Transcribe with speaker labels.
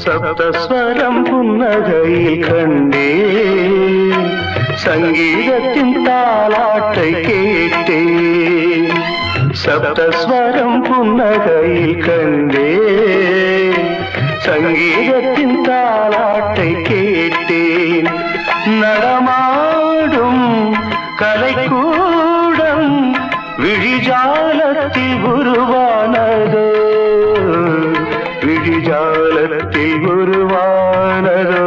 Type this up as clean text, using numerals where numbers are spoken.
Speaker 1: சப்தஸ்வரம் புன்னகையில் கண்டேன், சங்கீதத்தின் தாலாட்டை கேட்டேன். சப்தஸ்வரம் புன்னகையில் கண்டேன், சங்கீதத்தின் தாலாட்டை கேட்டேன். நடமாடும் கலைக்கூடம் விழிஜாலத்தில் உருவானதோ, விழிஜாலத்தில் உருவானதோ.